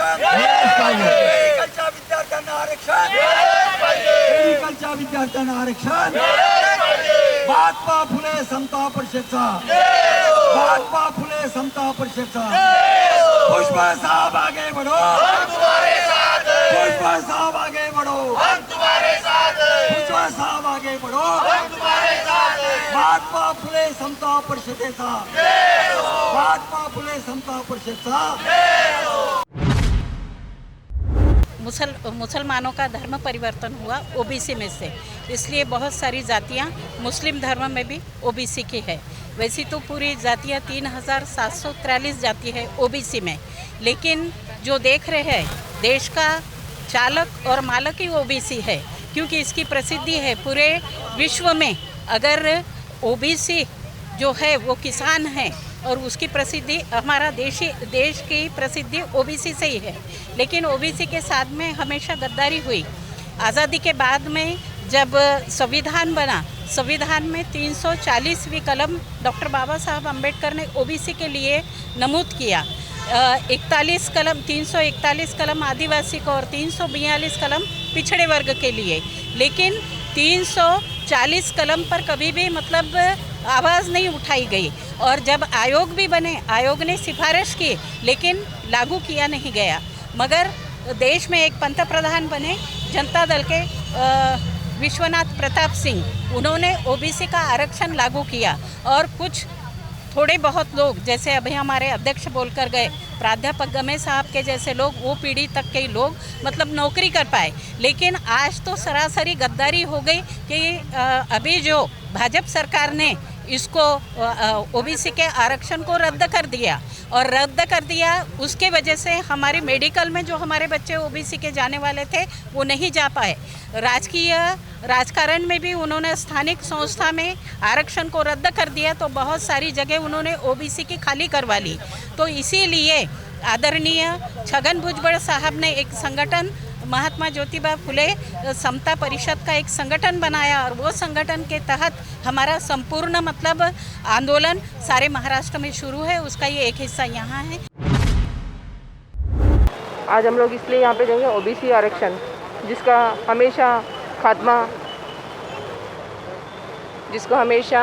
आरक्षण, मेडिकलच्या विद्यार्थ्यांना आरक्षण, मेडिकलच्या विद्यार्थ्यांना आरक्षण, महात्मा फुले समता परिषदचा, महात्मा फुले समता परिषदचा, पुष्पा साहब आगे बढ़ो, पुष्पा साहब आगे बढ़ो, पुष्पा साहब आगे बढ़ो, महात्मा फुले समता परिषदेचा, महात्मा फुले समता परिषदचा। मुसलमानों का धर्म परिवर्तन हुआ ओबीसी में से, इसलिए बहुत सारी जातियां मुस्लिम धर्म में भी ओबीसी की है। वैसे तो पूरी जातियां 3743 जाति है ओबीसी में, लेकिन जो देख रहे हैं देश का चालक और मालक ही ओबीसी है, क्योंकि इसकी प्रसिद्धि है पूरे विश्व में। अगर ओबीसी जो है वो किसान है और उसकी प्रसिद्धि हमारा देश की प्रसिद्धि ओबीसी से ही है, लेकिन ओबीसी के साथ में हमेशा गद्दारी हुई। आज़ादी के बाद में जब संविधान बना, संविधान में 340वीं कलम डॉक्टर बाबा साहब अम्बेडकर ने ओबीसी के लिए नमूद किया। 341 कलम आदिवासी को और 342 कलम पिछड़े वर्ग के लिए, लेकिन 340 कलम पर कभी भी मतलब आवाज़ नहीं उठाई गई। और जब आयोग भी बने, आयोग ने सिफारिश की, लेकिन लागू किया नहीं गया। मगर देश में एक पंत प्रधान बने जनता दल के विश्वनाथ प्रताप सिंह, उन्होंने ओबीसी का आरक्षण लागू किया और कुछ थोड़े बहुत लोग, जैसे अभी हमारे अध्यक्ष बोलकर गए प्राध्यापक गमेश साहब के जैसे लोग, वो पीढ़ी तक के लोग मतलब नौकरी कर पाए। लेकिन आज तो सरासरी गद्दारी हो गई कि अभी जो भाजपा सरकार ने इसको ओबीसी के आरक्षण को रद्द कर दिया, और रद्द कर दिया उसके वजह से हमारे मेडिकल में जो हमारे बच्चे ओबीसी के जाने वाले थे वो नहीं जा पाए। राजकारण में भी उन्होंने स्थानिक संस्था में आरक्षण को रद्द कर दिया, तो बहुत सारी जगह उन्होंने ओबीसी की खाली करवा ली। तो इसीलिए आदरणीय छगन भुजबल साहब ने एक संगठन महात्मा ज्योतिबा फुले समता परिषद का एक संगठन बनाया, और वो संगठन के तहत हमारा संपूर्ण मतलब आंदोलन सारे महाराष्ट्र में शुरू है। उसका ये एक हिस्सा यहाँ है। आज हम लोग इसलिए यहाँ पे जाएंगे ओबीसी आरक्षण, जिसको हमेशा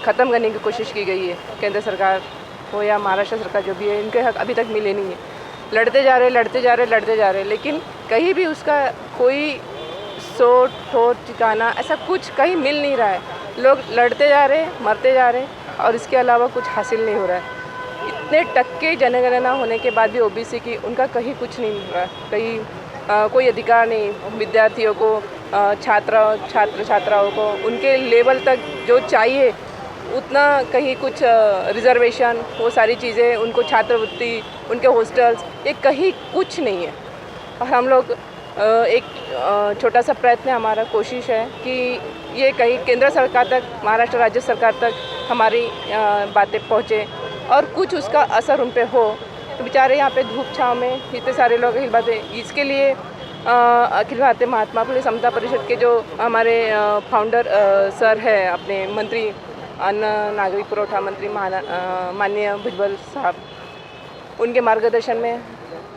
ख़त्म करने की कोशिश की गई है। केंद्र सरकार हो या महाराष्ट्र सरकार जो भी है, इनके हक अभी तक मिले नहीं है। लड़ते जा रहे, लेकिन कहीं भी उसका कोई सोच ठोस ठिकाना ऐसा कुछ कहीं मिल नहीं रहा है। लोग लड़ते जा रहे, मरते जा रहे, और इसके अलावा कुछ हासिल नहीं हो रहा है। इतने टक्के जनगणना होने के बाद भी ओबीसी की उनका कहीं कुछ नहीं मिल रहा है, कहीं कोई अधिकार नहीं। विद्यार्थियों को, छात्राओं को उनके लेवल तक जो चाहिए उतना कहीं कुछ रिजर्वेशन, वो सारी चीज़ें, उनको छात्रवृत्ति, उनके हॉस्टल्स, ये कहीं कुछ नहीं है। और हम लोग एक छोटा सा प्रयत्न, हमारा कोशिश है कि ये कहीं केंद्र सरकार तक, महाराष्ट्र राज्य सरकार तक हमारी बातें पहुँचे और कुछ उसका असर उन पर हो। तो बेचारे यहाँ पे धूप छाँव में इतने सारे लोग ही बातें, इसके लिए अखिल भारतीय महात्मा फुले समता परिषद के जो हमारे फाउंडर सर है, अपने मंत्री, अन्न नागरिक पुरवठा मंत्री माननीय भुजबल साहब, उनके मार्गदर्शन में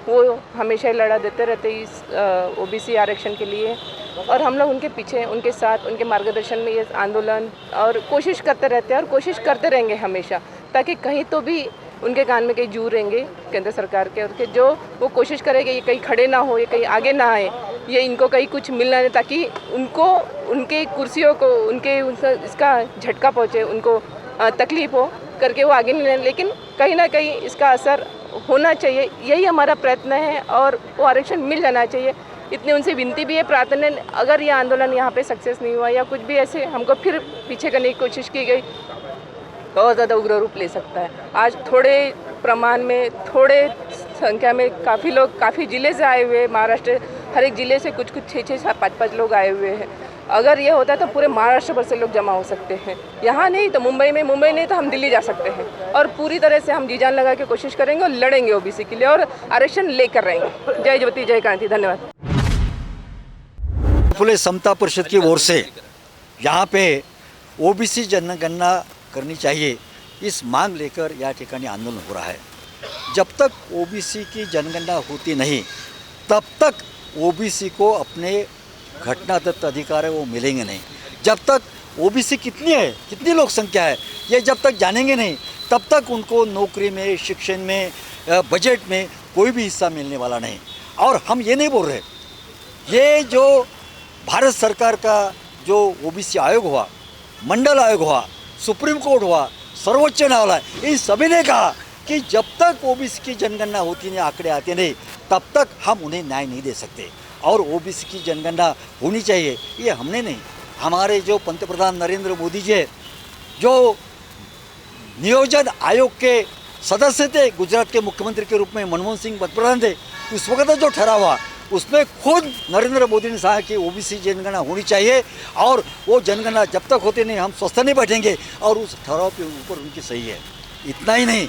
वो हमेशा लड़ा देते रहते इस ओबीसी आरक्षण के लिए, और हम लोग उनके पीछे, उनके साथ, उनके मार्गदर्शन में ये आंदोलन और कोशिश करते रहते हैं और कोशिश करते रहेंगे हमेशा, ताकि कहीं तो भी उनके कान में कहीं जू रहेंगे केंद्र सरकार के, और के जो वो कोशिश करेंगे ये कहीं खड़े ना हो, ये कहीं आगे ना आए, ये इनको कहीं कुछ मिलना नहीं, ताकि उनको, उनके कुर्सियों को, उनका इसका झटका पहुँचे, उनको तकलीफ हो करके वो आगे नहीं लें। लेकिन कहीं ना कहीं इसका असर होना चाहिए, यही हमारा प्रयत्न है, और वो आरक्षण मिल जाना चाहिए। इतनी उनसे विनती भी है, प्रार्थना है। अगर ये आंदोलन यहाँ पे सक्सेस नहीं हुआ या कुछ भी ऐसे हमको फिर पीछे करने की कोशिश की गई, बहुत ज़्यादा उग्र रूप ले सकता है। आज थोड़े प्रमाण में, थोड़े संख्या में काफ़ी लोग काफ़ी ज़िले से आए हुए, महाराष्ट्र हर एक ज़िले से कुछ 6-6, 5-5 लोग आए हुए हैं। अगर ये होता है तो पूरे महाराष्ट्र भर से लोग जमा हो सकते हैं। यहाँ नहीं तो मुंबई में, मुंबई नहीं तो हम दिल्ली जा सकते हैं, और पूरी तरह से हम जी जान लगा के कोशिश करेंगे और लड़ेंगे ओबीसी के लिए, और आरक्षण लेकर रहेंगे। जय ज्योति, जय क्रांति। धन्यवाद। फुले समता परिषद की ओर से यहाँ पे ओबीसी जनगणना करनी चाहिए, इस मांग लेकर या ठिकाणी आंदोलन हो रहा है। जब तक ओबीसी की जनगणना होती नहीं तब तक ओबीसी को अपने घटनादत्त अधिकार है वो मिलेंगे नहीं। जब तक ओबीसी कितनी है, कितनी लोक संख्या है, ये जब तक जानेंगे नहीं तब तक उनको नौकरी में, शिक्षण में, बजट में कोई भी हिस्सा मिलने वाला नहीं। और हम ये नहीं बोल रहे, ये जो भारत सरकार का जो ओबीसी आयोग हुआ, मंडल आयोग हुआ, सुप्रीम कोर्ट हुआ, सर्वोच्च न्यायालय, इन सभी ने कहा कि जब तक ओबीसी की जनगणना होती नहीं, आंकड़े आते नहीं, तब तक हम उन्हें न्याय नहीं दे सकते। और ओबीसी की जनगणना होनी चाहिए, ये हमने नहीं, हमारे जो पंतप्रधान नरेंद्र मोदी जी जो नियोजन आयोग के सदस्य थे, गुजरात के मुख्यमंत्री के रूप में मनमोहन सिंह पंतप्रधान थे, उस वक्त जो ठहराव हुआ उसमें खुद नरेंद्र मोदी ने कहा कि ओबीसी जनगणना होनी चाहिए और वो जनगणना जब तक होती नहीं हम स्वस्थ नहीं बैठेंगे, और उस ठहराव के ऊपर उनकी सही है। इतना ही नहीं,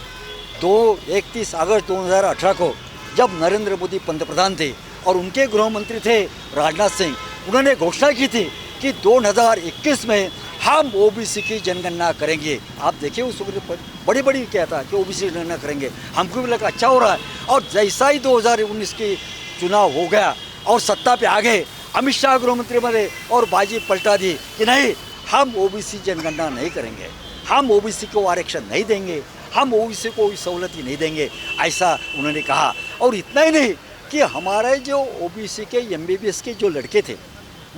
31 अगस्त 2018 को जब नरेंद्र मोदी पंतप्रधान थे और उनके गृह मंत्री थे राजनाथ सिंह, उन्होंने घोषणा की थी कि 2021 में हम ओबीसी की जनगणना करेंगे। आप देखिए उस वक्त बड़ी बड़ी क्या था कि ओबीसी की जनगणना करेंगे, हमको भी लगा अच्छा हो रहा है। और जैसा ही 2019 की चुनाव हो गया और सत्ता पे आ गए, अमित शाह गृह मंत्री बने और बाजी पलटा दी कि नहीं, हम ओबीसी जनगणना नहीं करेंगे, हम ओबीसी को आरक्षण नहीं देंगे, हम ओबीसी को कोई सहूलत ही नहीं देंगे, ऐसा उन्होंने कहा। और इतना ही नहीं कि हमारे जो ओबीसी के एमबीबीएस के जो लड़के थे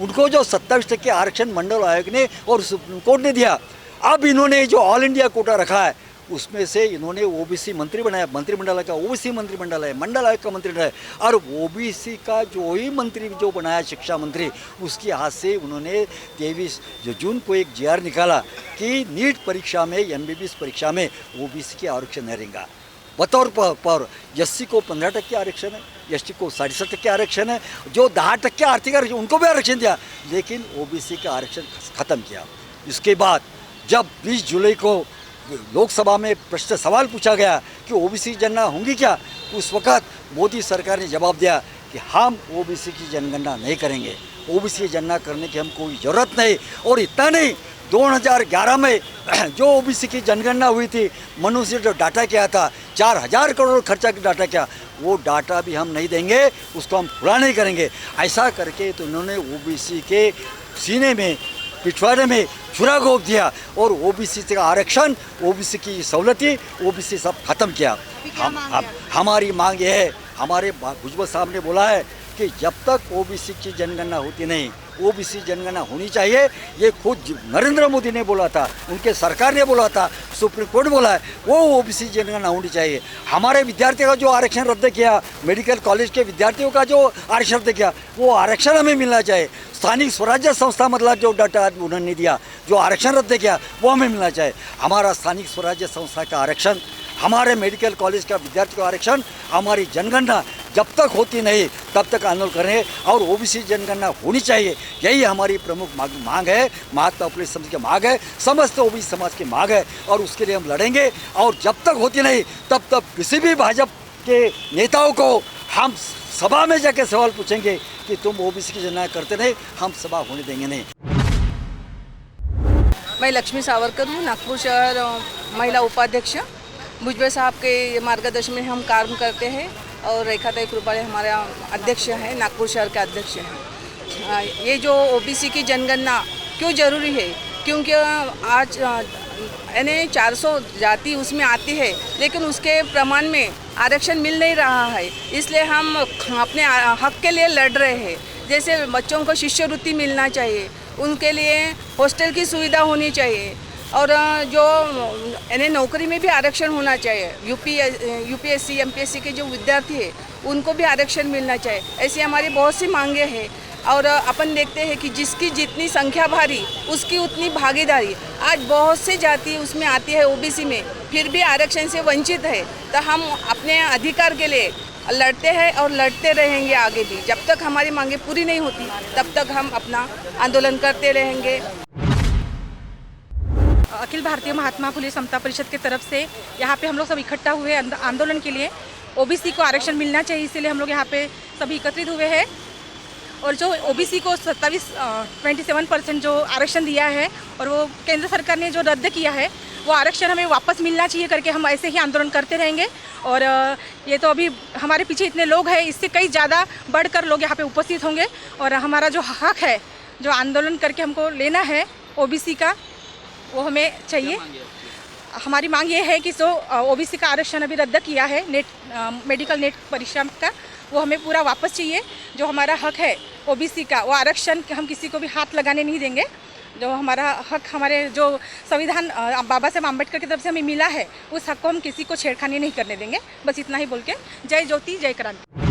उनको जो 27% आरक्षण मंडल आयोग ने और सुप्रीम कोर्ट ने दिया, अब इन्होंने जो ऑल इंडिया कोटा रखा है उसमें से इन्होंने ओबीसी मंत्री बनाया, मंत्रिमंडल का ओबीसी मंत्रिमंडल है, मंडल आयोग का मंत्रिमंडल है। और ओबीसी का जो ही मंत्री जो बनाया शिक्षा मंत्री, उसके हाथ से उन्होंने 23 जून को एक जीआर निकाला कि नीट परीक्षा में, एमबीबीएस परीक्षा में ओबीसी के आरक्षण नहीं रहेगा। बतौर पर एससी को 15% आरक्षण है, एसटी को 7.5% आरक्षण है, जो 10% आर्थिक आरक्षण उनको भी आरक्षण दिया, लेकिन ओबीसी का आरक्षण ख़त्म किया। इसके बाद जब 20 जुलाई को लोकसभा में प्रश्न सवाल पूछा गया कि ओबीसी जनगणना होंगी क्या, उस वक्त मोदी सरकार ने जवाब दिया कि हम ओबीसी की जनगणना नहीं करेंगे, ओबीसी की जनगणना करने की हम कोई ज़रूरत नहीं। और इतना नहीं, 2011 में जो ओबीसी की जनगणना हुई थी, मनुष्य जो डाटा किया था 4000 करोड़ खर्चा की डाटा किया, वो डाटा भी हम नहीं देंगे, उसको हम पूरा नहीं करेंगे। ऐसा करके तो उन्होंने ओबीसी के सीने में, पिछवाड़े में छुरा घोंप दिया और ओबीसी का आरक्षण, ओबीसी की सहूलतें, ओबीसी सब खत्म किया। हमारी मांग ये है, हमारे भुजबल साहब ने बोला है कि जब तक ओबीसी की जनगणना होती नहीं, ओबीसी जनगणना होनी चाहिए। ये खुद नरेंद्र मोदी ने बोला था, उनके सरकार ने बोला था, सुप्रीम कोर्ट बोला है, वो ओबीसी जनगणना होनी चाहिए। हमारे विद्यार्थियों का जो आरक्षण रद्द किया, मेडिकल कॉलेज के विद्यार्थियों का जो आरक्षण रद्द किया, वो आरक्षण हमें मिलना चाहिए। स्थानिक स्वराज्य संस्था मतलब जो डाटा उन्होंने दिया, जो आरक्षण रद्द किया, वो हमें मिलना चाहिए। हमारा स्थानिक स्वराज्य संस्था का आरक्षण, हमारे मेडिकल कॉलेज का विद्यार्थियों का आरक्षण, हमारी जनगणना जब तक होती नहीं तब तक आंदोलन करें और ओबीसी जनगणना होनी चाहिए। यही हमारी प्रमुख मांग है, महात्मा फुले समाज की मांग है, समस्त ओबीसी समाज की मांग है, और उसके लिए हम लड़ेंगे। और जब तक होती नहीं तब तक किसी भी भाजपा के नेताओं को हम सभा में जाकर सवाल पूछेंगे कि तुम ओबीसी की जनगणना करते नहीं, हम सभा होने देंगे नहीं। मैं लक्ष्मी सावरकर हूँ, नागपुर शहर महिला उपाध्यक्ष। भुजबल साहब के मार्गदर्शन में हम काम करते हैं और रेखाताई कृपाले हमारा अध्यक्ष हैं, नागपुर शहर के अध्यक्ष हैं। ये जो ओबीसी की जनगणना क्यों ज़रूरी है, क्योंकि आज यानी 400 जाति उसमें आती है, लेकिन उसके प्रमाण में आरक्षण मिल नहीं रहा है। इसलिए हम अपने हक के लिए लड़ रहे हैं। जैसे बच्चों को शिष्यवृत्ति मिलना चाहिए, उनके लिए हॉस्टल की सुविधा होनी चाहिए, और जो यानी नौकरी में भी आरक्षण होना चाहिए। यूपीएससी एमपीएससी के जो विद्यार्थी हैं उनको भी आरक्षण मिलना चाहिए। ऐसी हमारी बहुत सी मांगे हैं। और अपन देखते हैं कि जिसकी जितनी संख्या भारी उसकी उतनी भागीदारी। आज बहुत सी जाति उसमें आती है ओबीसी में, फिर भी आरक्षण से वंचित है। तो हम अपने अधिकार के लिए लड़ते हैं और लड़ते रहेंगे आगे भी। जब तक हमारी मांगे पूरी नहीं होती तब तक हम अपना आंदोलन करते रहेंगे। अखिल भारतीय महात्मा फुले समता परिषद की तरफ से यहाँ पे हम लोग सब इकट्ठा हुए आंदोलन के लिए। ओबीसी को आरक्षण मिलना चाहिए, इसीलिए हम लोग यहाँ पे सभी एकत्रित हुए हैं। और जो ओबीसी को 27% जो आरक्षण दिया है और वो केंद्र सरकार ने जो रद्द किया है, वो आरक्षण हमें वापस मिलना चाहिए करके हम ऐसे ही आंदोलन करते रहेंगे। और ये तो अभी हमारे पीछे इतने लोग हैं, इससे कई ज़्यादा बढ़कर लोग यहाँ पे उपस्थित होंगे और हमारा जो हक है, जो आंदोलन करके हमको लेना है ओबीसी का, वो हमें चाहिए। हमारी मांग ये है कि जो ओबीसी का आरक्षण अभी रद्द किया है मेडिकल नेट परीक्षा का, वो हमें पूरा वापस चाहिए। जो हमारा हक है ओबीसी का, वो आरक्षण हम किसी को भी हाथ लगाने नहीं देंगे। जो हमारा हक, हमारे जो संविधान बाबा साहब अम्बेडकर की तरफ से हमें मिला है, उस हक को हम किसी को छेड़खानी नहीं करने देंगे। बस इतना ही बोल के जय ज्योति जय क्रांति।